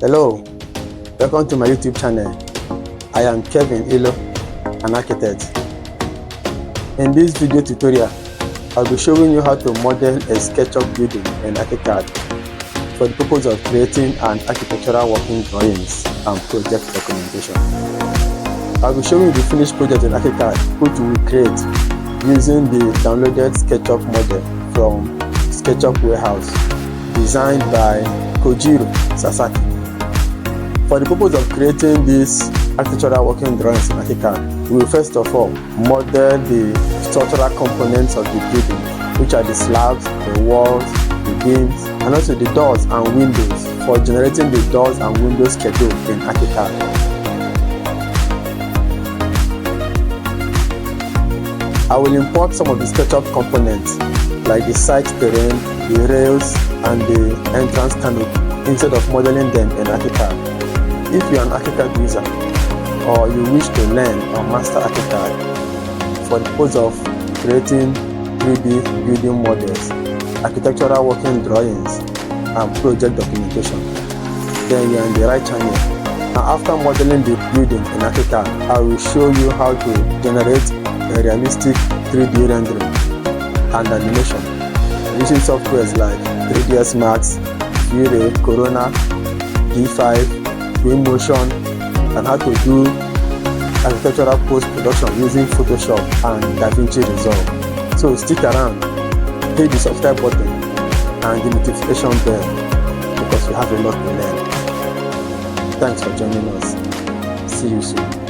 Hello, welcome to my YouTube channel. I am Kevin Ilo, an architect. In this video tutorial, I'll be showing you how to model a SketchUp building in Archicad for the purpose of creating an architectural working drawings and project documentation. I'll be showing you the finished project in Archicad, which we will create using the downloaded SketchUp model from SketchUp Warehouse, designed by Kojiro Sasaki. For the purpose of creating these architectural working drawings in Archicad, we will first of all model the structural components of the building, which are the slabs, the walls, the beams, and also the doors and windows for generating the doors and windows schedule in Archicad. I will import some of the SketchUp components like the side terrain, the rails, and the entrance canopy instead of modeling them in Archicad. If you are an Archicad user or you wish to learn or master Archicad for the purpose of creating 3D building models, architectural working drawings, and project documentation, then you are in the right channel. Now, after modeling the building in Archicad, I will show you how to generate a realistic 3D rendering and animation using softwares like 3ds Max, V-Ray, Corona, D5, Twinmotion, and how to do architectural post-production using Photoshop and DaVinci Resolve. So stick around, hit the subscribe button and the notification bell because we have a lot to learn. Thanks for joining us. See you soon.